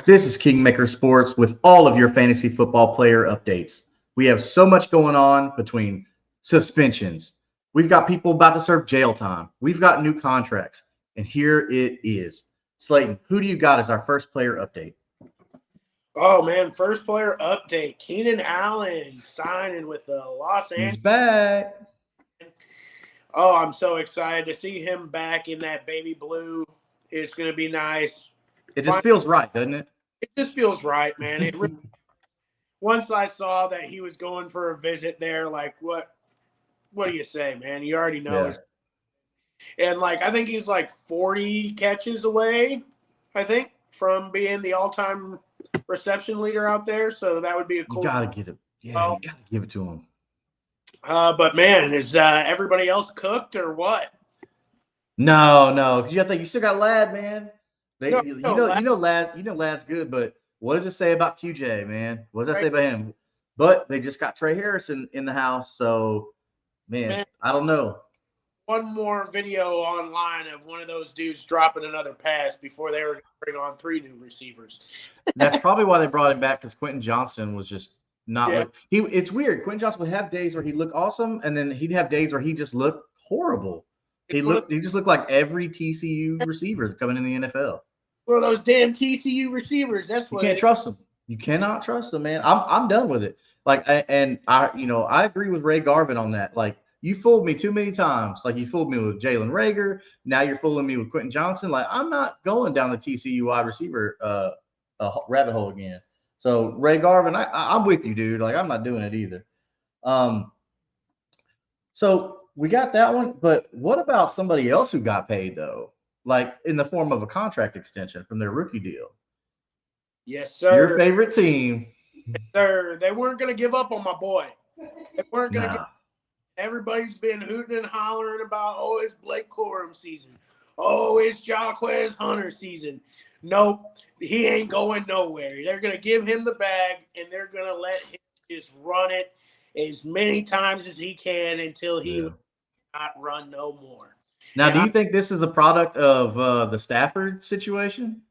This is Kingmaker Sports with all of your fantasy football player updates. We have so much going on between suspensions. We've got people about to serve jail time. We've got new contracts. And here it is. Slayton, who do you got as our first player update? Oh man, first player update. Keenan Allen signing with the Los He's Angeles. back. Oh, I'm so excited to see him back in that baby blue. It's gonna be nice. It just feels right, doesn't it? It just feels right, man. Once I saw that he was going for a visit there, like what do you say, man? You already know Yeah. it's and like I think he's like 40 catches away, I think, from being the all-time reception leader out there. So that would be a You cool. gotta get it. Yeah, you gotta give it to him. But man, is everybody else cooked or what? No, because you think you still got Lad, man. No, Lad's good, but what does it say about QJ, man? What does that say about him? But they just got Trey Harrison in the house, so man, I don't know. One more video online of one of those dudes dropping another pass before they were going to bring on 3 new receivers. That's probably why they brought him back, because Quentin Johnson was just not look. It's weird. Quentin Johnson would have days where he'd look awesome, and then he'd have days where he just looked horrible. He just looked like every TCU receiver coming in the NFL. Well, those damn TCU receivers. That's what you can't trust them. You cannot trust them, man. I'm done with it. Like, and I agree with Ray Garvin on that. Like, you fooled me too many times. Like, you fooled me with Jalen Reagor. Now you're fooling me with Quentin Johnson. Like, I'm not going down the TCU wide receiver rabbit hole again. So Ray Garvin, I'm with you, dude. Like, I'm not doing it either. So we got that one, but what about somebody else who got paid though? Like in the form of a contract extension from their rookie deal. Yes, sir. Your favorite team. Yes, sir. They weren't going to give up on my boy. They weren't going to give. Everybody's been hooting and hollering about, oh, it's Blake Corum season. Oh, it's Jaquez Hunter season. Nope, he ain't going nowhere. They're going to give him the bag, and they're going to let him just run it as many times as he can until he will not run no more. Now, do you think this is a product of the Stafford situation?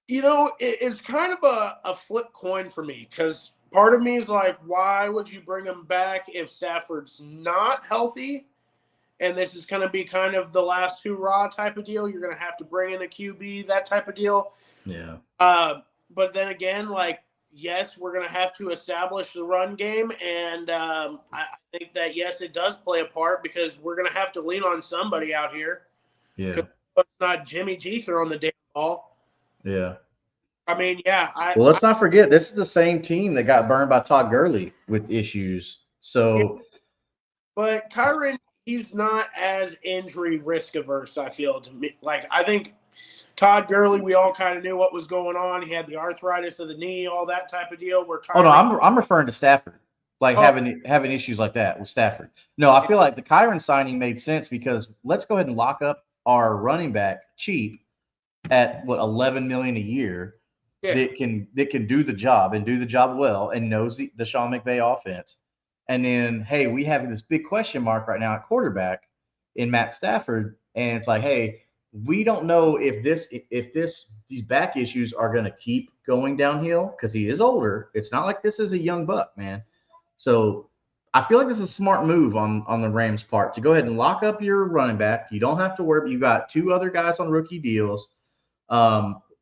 You know, it's kind of a flip coin for me, because part of me is like, why would you bring him back if Stafford's not healthy? And this is going to be kind of the last hoorah type of deal. You're going to have to bring in a QB, that type of deal. Yeah. But then again, like, yes, we're going to have to establish the run game. And I think that, yes, it does play a part, because we're going to have to lean on somebody out here. Yeah. It's not Jimmy G throwing the damn ball. Yeah. I mean, yeah. Well, let's not forget, this is the same team that got burned by Todd Gurley with issues. So, yeah. But Kyron, he's not as injury risk averse, I feel, to me. Like, I think Todd Gurley, we all kind of knew what was going on. He had the arthritis of the knee, all that type of deal. Where no, I'm referring to Stafford, like having issues like that with Stafford. No, I feel like the Kyron signing made sense, because let's go ahead and lock up our running back cheap at what, $11 million a year. Yeah. that can do the job and do the job well and knows the Sean McVay offense. And then, hey, we have this big question mark right now at quarterback in Matt Stafford, and it's like, hey, we don't know if these back issues are going to keep going downhill, because he is older. It's not like this is a young buck, man. So I feel like this is a smart move on the Rams' part to go ahead and lock up your running back. You don't have to worry. You got 2 other guys on rookie deals.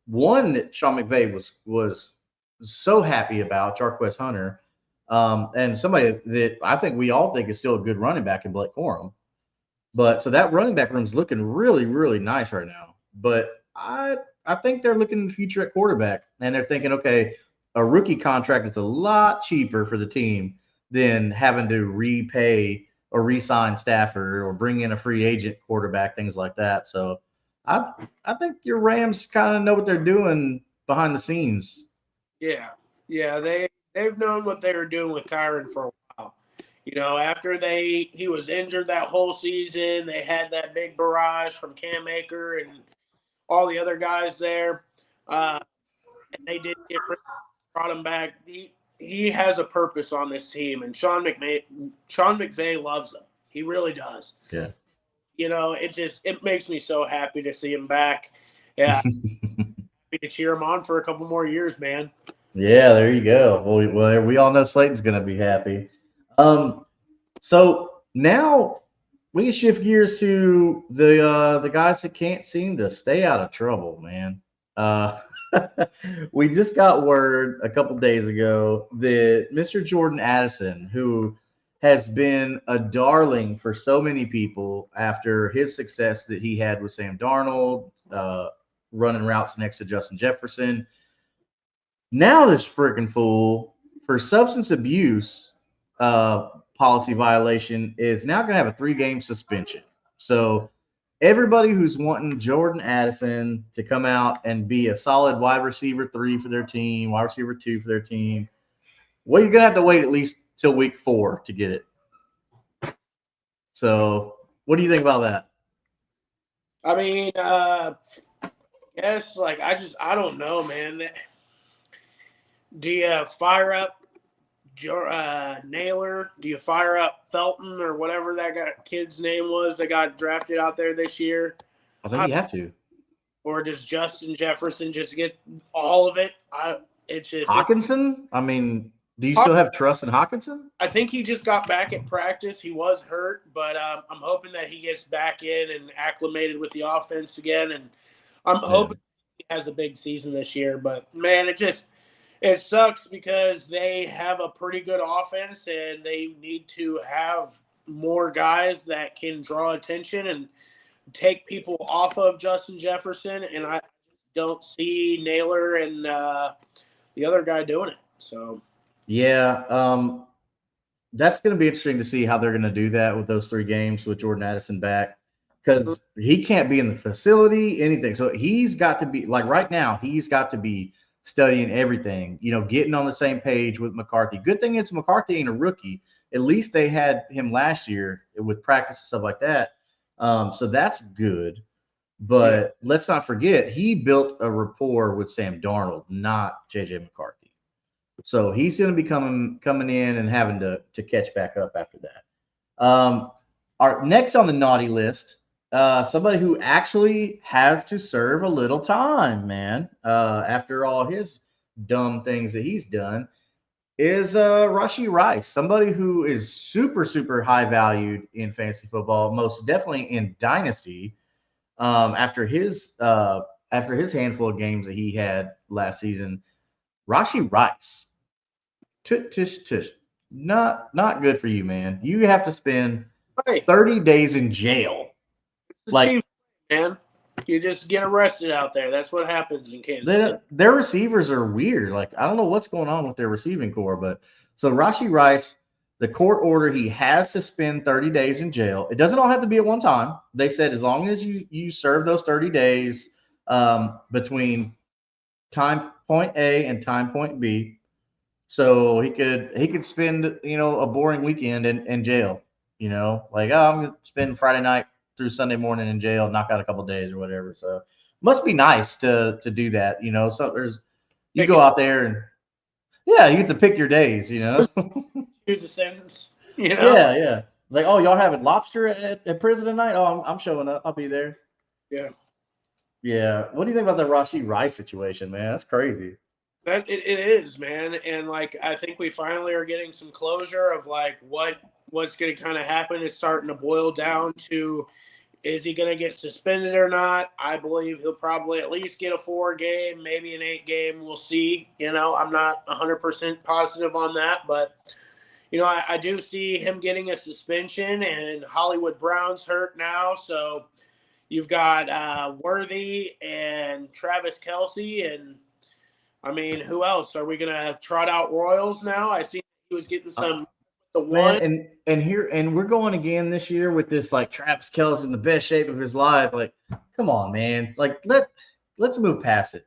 One that Sean McVay was so happy about, Jaquez Hunter, and somebody that I think we all think is still a good running back in Blake Corum. But so that running back room's looking really, really nice right now. But I think they're looking in the future at quarterback, and they're thinking, okay, a rookie contract is a lot cheaper for the team than having to repay or re-sign Stafford or bring in a free agent quarterback, things like that. So I think your Rams kind of know what they're doing behind the scenes. Yeah, they've known what they were doing with Kyron for a while. You know, after he was injured that whole season, they had that big barrage from Kingmaker and all the other guys there, and they did brought him back. He has a purpose on this team, and Sean McVay loves him. He really does. Yeah. You know, it makes me so happy to see him back. Yeah, happy to cheer him on for a couple more years, man. Yeah, there you go. Well, we all know Slayton's going to be happy. So now we can shift gears to the guys that can't seem to stay out of trouble, man. Uh, we just got word a couple days ago that Mr. Jordan Addison, who has been a darling for so many people after his success that he had with Sam Darnold, running routes next to Justin Jefferson. Now this freaking fool, for substance abuse policy violation, is now going to have a 3-game suspension. So everybody who's wanting Jordan Addison to come out and be a solid wide receiver 3 for their team, wide receiver 2 for their team, well, you're going to have to wait at least till week 4 to get it. So what do you think about that? I mean, yes, like I don't know, man. Do you fire up Naylor? Do you fire up Felton or whatever that kid's name was that got drafted out there this year? I think you have to. Or does Justin Jefferson just get all of it? It's just Hawkinson? I mean, do you still have trust in Hawkinson? I think he just got back at practice. He was hurt, but I'm hoping that he gets back in and acclimated with the offense again. And I'm hoping he has a big season this year. But, man, it sucks because they have a pretty good offense and they need to have more guys that can draw attention and take people off of Justin Jefferson. And I don't see Naylor and the other guy doing it. So, yeah, that's going to be interesting to see how they're going to do that with those 3 games with Jordan Addison back, because he can't be in the facility, anything. So he's got to be, like right now, he's got to be studying everything, getting on the same page with McCarthy. Good thing is McCarthy ain't a rookie. At least they had him last year with practice and stuff like that. So that's good. But let's not forget, he built a rapport with Sam Darnold, not J.J. McCarthy. So he's going to be coming in and having to catch back up after that. Our next on the naughty list, somebody who actually has to serve a little time, man, after all his dumb things that he's done, is Rashee Rice, somebody who is super, super high valued in fantasy football, most definitely in Dynasty. After his handful of games that he had last season, Rashee Rice, tush. Not good for you, man. You have to spend 30 days in jail. Like, man, you just get arrested out there. That's what happens in Kansas City. Their receivers are weird. Like, I don't know what's going on with their receiving core, but so Rashee Rice, the court order, he has to spend 30 days in jail. It doesn't all have to be at one time. They said as long as you serve those 30 days between time point A and time point B. So he could spend a boring weekend in jail. Like, oh, I'm gonna spend Friday night through Sunday morning in jail, knock out a couple days or whatever. So must be nice to do that. So you go out there and you get to pick your days. Here's a sentence. Yeah. It's like, oh, y'all having lobster at prison tonight? Oh, I'm showing up. I'll be there. Yeah. Yeah. What do you think about the Rashee Rice situation, man? That's crazy. That it is, man, and like I think we finally are getting some closure of like what's going to kind of happen. Is starting to boil down to, is he going to get suspended or not? I believe he'll probably at least get a 4-game, maybe an 8-game. We'll see. I'm not 100% positive on that, but I do see him getting a suspension, and Hollywood Brown's hurt now, so you've got Worthy and Travis Kelce and. I mean, who else? Are we going to trot out Royals now? I see he was getting some the one. Man, and we're going again this year with this, like, Travis Kelce in the best shape of his life. Like, come on, man. Like, let's move past it.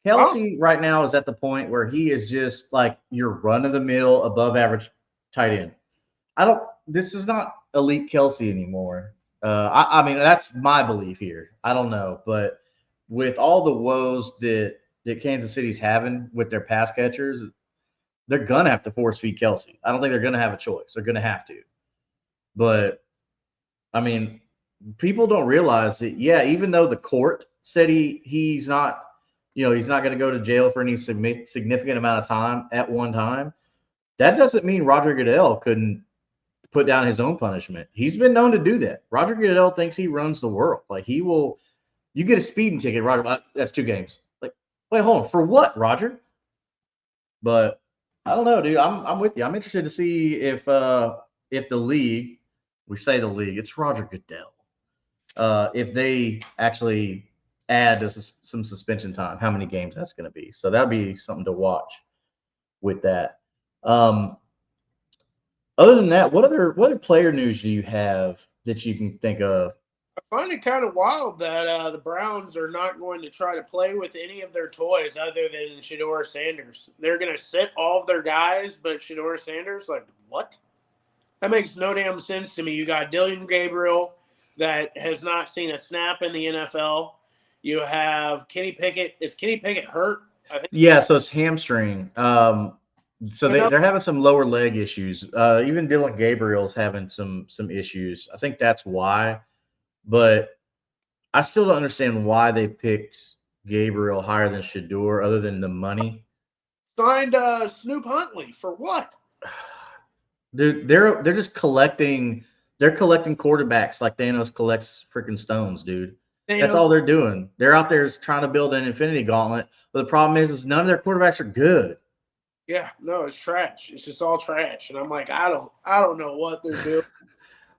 Kelce right now is at the point where he is just like your run-of-the-mill, above-average tight end. This is not elite Kelce anymore. I mean, that's my belief here. I don't know. But with all the woes that Kansas City's having with their pass catchers, they're going to have to force feed Kelce. I don't think they're going to have a choice. They're going to have to. But, I mean, people don't realize that, even though the court said he's not, he's not going to go to jail for any significant amount of time at one time. That doesn't mean Roger Goodell couldn't put down his own punishment. He's been known to do that. Roger Goodell thinks he runs the world. Like he will. You get a speeding ticket, Roger. That's 2 games. Like, wait, hold on. For what, Roger? But I don't know, dude. I'm with you. I'm interested to see if the league, we say the league, it's Roger Goodell. If they actually add some suspension time, how many games that's going to be. So that'd be something to watch with that. Other than that, what other player news do you have that you can think of? I find it kind of wild that the Browns are not going to try to play with any of their toys other than Shedeur Sanders. They're going to sit all of their guys, but Shedeur Sanders, like, what? That makes no damn sense to me. You got Dylan Gabriel that has not seen a snap in the NFL. You have Kenny Pickett. Is Kenny Pickett hurt? I think. Yeah, so it's hamstring. So they're having some lower leg issues. Even Dylan Gabriel's having some issues. I think that's why. But I still don't understand why they picked Gabriel higher than Shedeur, other than the money. Signed Snoop Huntley for what? They're just collecting. They're collecting quarterbacks like Thanos collects freaking stones, dude. That's all they're doing. They're out there trying to build an infinity gauntlet. But the problem is none of their quarterbacks are good. Yeah, no, it's trash. It's just all trash. And I'm like, I don't know what they're doing.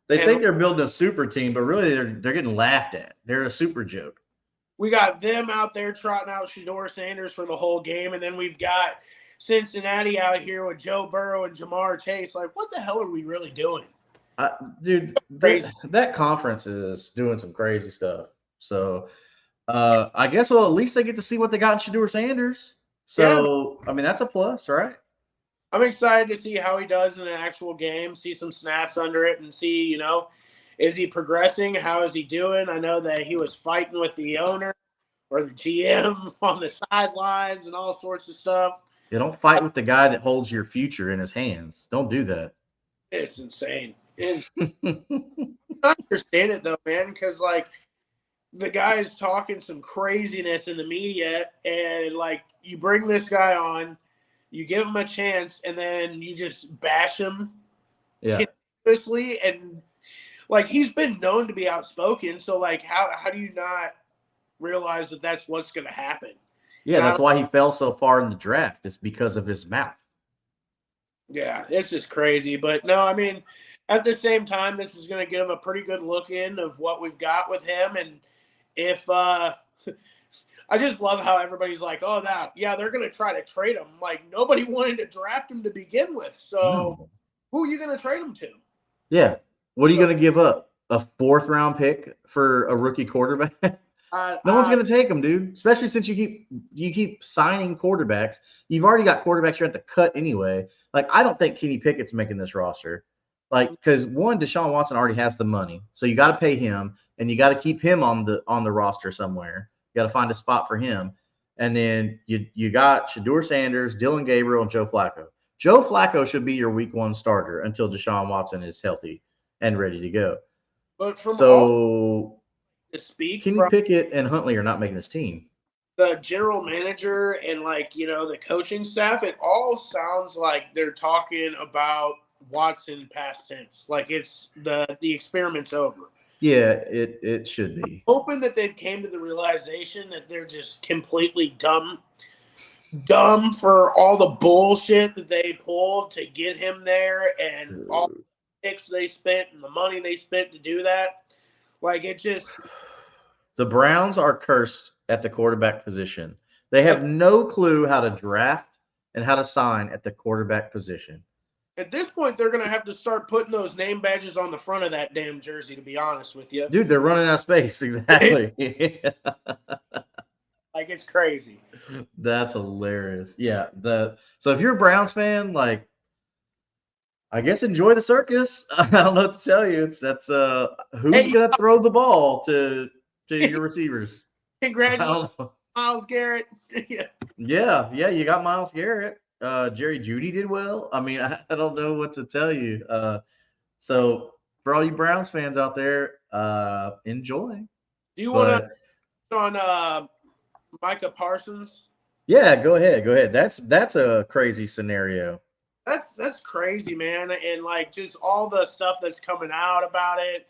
They think they're building a super team, but really they're getting laughed at. They're a super joke. We got them out there trotting out Shedeur Sanders for the whole game, and then we've got Cincinnati out here with Joe Burrow and Jamar Chase. Like, what the hell are we really doing? Dude, that conference is doing some crazy stuff. So I guess, well, at least they get to see what they got in Shedeur Sanders. So, yeah, I mean, that's a plus, right? I'm excited to see how he does in an actual game, see some snaps under it, and see, is he progressing? How is he doing? I know that he was fighting with the owner or the GM on the sidelines and all sorts of stuff. Yeah, don't fight with the guy that holds your future in his hands. Don't do that. It's insane. I understand it, though, man, because, like, the guy's talking some craziness in the media, and, like, you bring this guy on, you give him a chance, and then you just bash him continuously. And, like, he's been known to be outspoken, so, like, how do you not realize that that's what's going to happen? Yeah, that's why he fell so far in the draft. It's because of his mouth. Yeah, it's just crazy. But, no, I mean, at the same time, this is going to give a pretty good look in of what we've got with him. And if I just love how everybody's like, oh, they're going to try to trade him. Like, nobody wanted to draft him to begin with. So who are you going to trade him to? Yeah. What are you going to give up? A 4th-round pick for a rookie quarterback? No one's going to take him, dude, especially since you keep signing quarterbacks. You've already got quarterbacks you're at the cut anyway. Like, I don't think Kenny Pickett's making this roster. Like, because one, Deshaun Watson already has the money. So you got to pay him, and you got to keep him on the roster somewhere. You got to find a spot for him. And then you got Shedeur Sanders, Dylan Gabriel, and Joe Flacco. Joe Flacco should be your week 1 starter until Deshaun Watson is healthy and ready to go. But from Kenny Pickett and Huntley are not making this team. The general manager and, like, the coaching staff, it all sounds like they're talking about Watson past tense. Like, it's the experiment's over. Yeah, it should be. I'm hoping that they've came to the realization that they're just completely dumb for all the bullshit that they pulled to get him there, and all the picks they spent and the money they spent to do that. Like, it just... The Browns are cursed at the quarterback position. They have no clue how to draft and how to sign at the quarterback position. At this point, they're going to have to start putting those name badges on the front of that damn jersey, to be honest with you. Dude, they're running out of space. Exactly. Like, it's crazy. That's hilarious. Yeah. So if you're a Browns fan, like, I guess enjoy the circus. I don't know what to tell you. Who's going to throw the ball to your receivers? Congratulations, Myles Garrett. Yeah, you got Myles Garrett. Jerry Jeudy did well. I mean, I don't know what to tell you. So for all you Browns fans out there, enjoy. Do you want to on Micah Parsons. Yeah, go ahead. Go ahead. That's a crazy scenario. That's crazy, man. And like just all the stuff that's coming out about it.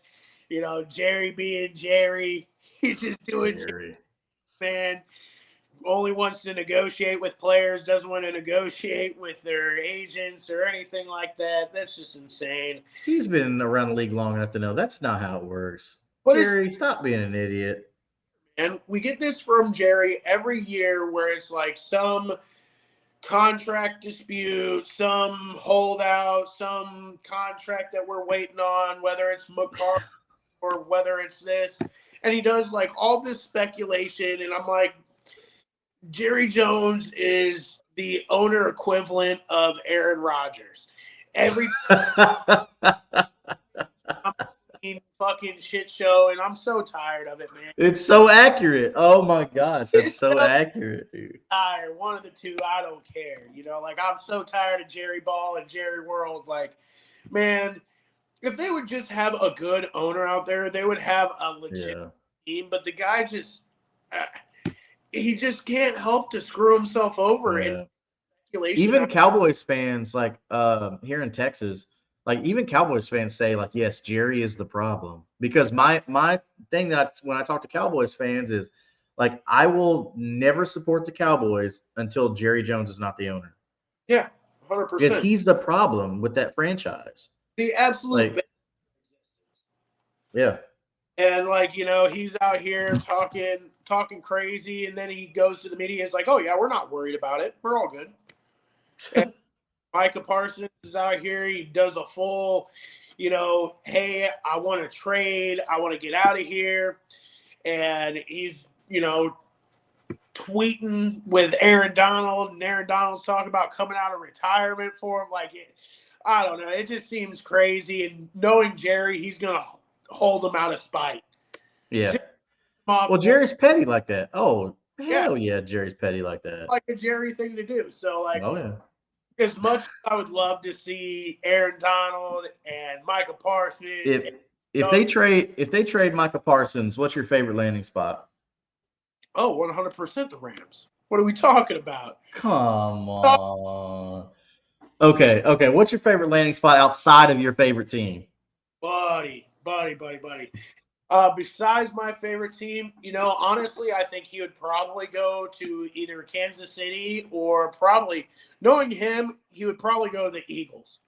You know, Jerry being Jerry. He's just doing Jerry, Jerry. man. Only wants to negotiate with players, doesn't want to negotiate with their agents or anything like that. That's just insane. He's been around the league long enough to know that's not how it works. But it's Jerry, stop being an idiot. and we get this from Jerry every year where it's like some contract dispute, some holdout, some contract that we're waiting on, whether it's McCarr or whether it's this. And he does like all this speculation. And I'm like, Jerry Jones is the owner equivalent of Aaron Rodgers. Every fucking shit show, and I'm so tired of it, man. It's so accurate. Oh my gosh, that's so accurate, dude. Tired, one of the two. I don't care. You know, like I'm so tired of Jerry Ball and Jerry World. Like, man, if they would just have a good owner out there, they would have a legit team. But the guy just, he just can't help to screw himself over. Yeah. Even Cowboys fans, like here in Texas, like even Cowboys fans say, like, yes, Jerry is the problem. Because my thing when I talk to Cowboys fans is, like, I will never support the Cowboys until Jerry Jones is not the owner. Yeah, 100%. Because he's the problem with that franchise. The absolute. Like, yeah. And like, you know, he's out here talking crazy, and then he goes to the media. He's like, "Oh yeah, we're not worried about it. We're all good." And Micah Parsons is out here. He does a full, you know, hey, I want to trade. I want to get out of here. And he's, you know, tweeting with Aaron Donald, and Aaron Donald's talking about coming out of retirement for him. Like, I don't know. It just seems crazy. And knowing Jerry, he's going to hold him out of spite. Yeah. Well, Jerry's petty like that. Oh, hell yeah, Jerry's petty like that. Like a Jerry thing to do. So, like, oh yeah. As much as I would love to see Aaron Donald and Micah Parsons. If they trade Micah Parsons, what's your favorite landing spot? Oh, 100% the Rams. What are we talking about? Come on. Okay. What's your favorite landing spot outside of your favorite team? Buddy. Besides my favorite team, you know, honestly, I think he would probably go to either Kansas City or probably, knowing him, he would probably go to the Eagles.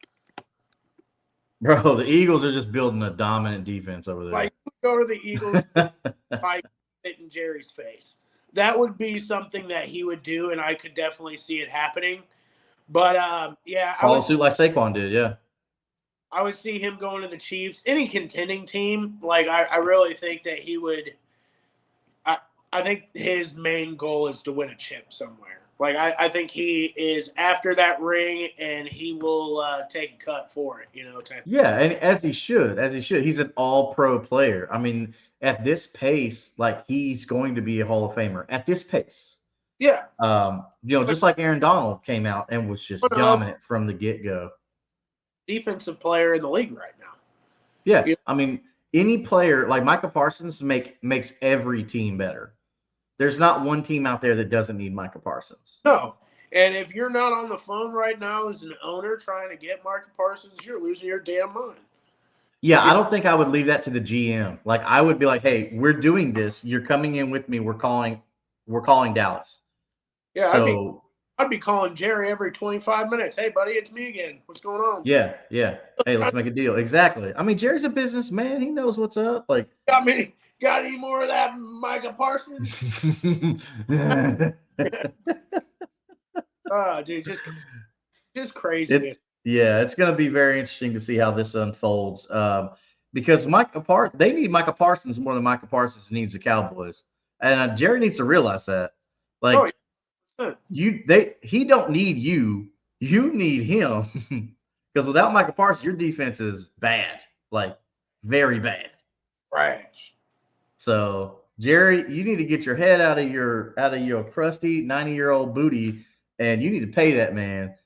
Bro, the Eagles are just building a dominant defense over there. Like, go to the Eagles by hitting Jerry's face. That would be something that he would do, and I could definitely see it happening. But, yeah. Follow suit like Saquon did, yeah. I would see him going to the Chiefs. Any contending team, like I really think that he would. I think his main goal is to win a chip somewhere. Like I think he is after that ring, and he will take a cut for it. You know. Yeah, and as he should. He's an all-pro player. I mean, at this pace, like he's going to be a Hall of Famer at this pace. Yeah. You know, just like Aaron Donald came out and was just dominant from the get-go. Defensive player in the league right now. Yeah, I mean, any player like Micah Parsons makes every team better. There's not one team out there that doesn't need Micah Parsons. No, and if you're not on the phone right now as an owner trying to get Micah Parsons, you're losing your damn mind. Yeah, I don't think I would leave that to the GM. Like, I would be like, hey, we're doing this. You're coming in with me. We're calling Dallas. Yeah, so I'd be calling Jerry every 25 minutes. Hey, buddy, it's me again. What's going on? Yeah. Hey, let's make a deal. Exactly. I mean, Jerry's a businessman. He knows what's up. Like, got any more of that Micah Parsons? Dude, just crazy. It's going to be very interesting to see how this unfolds. Because they need Micah Parsons more than Micah Parsons needs the Cowboys, and Jerry needs to realize that. Like. He don't need you. You need him. Because without Micah Parsons, your defense is bad. Like, very bad. Trash. So, Jerry, you need to get your head out of your crusty 90-year-old booty, and you need to pay that man.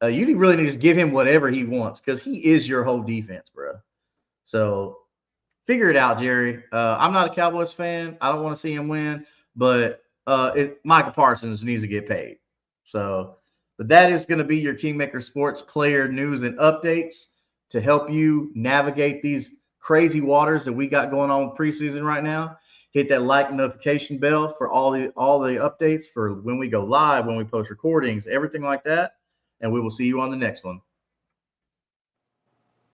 You really need to give him whatever he wants, because he is your whole defense, bro. So, figure it out, Jerry. I'm not a Cowboys fan. I don't want to see him win, but Michael Parsons needs to get paid. So, but that is going to be your Kingmaker Sports player news and updates to help you navigate these crazy waters that we got going on with preseason right now. Hit that like notification bell for all the updates for when we go live, when we post recordings, everything like that. And we will see you on the next one.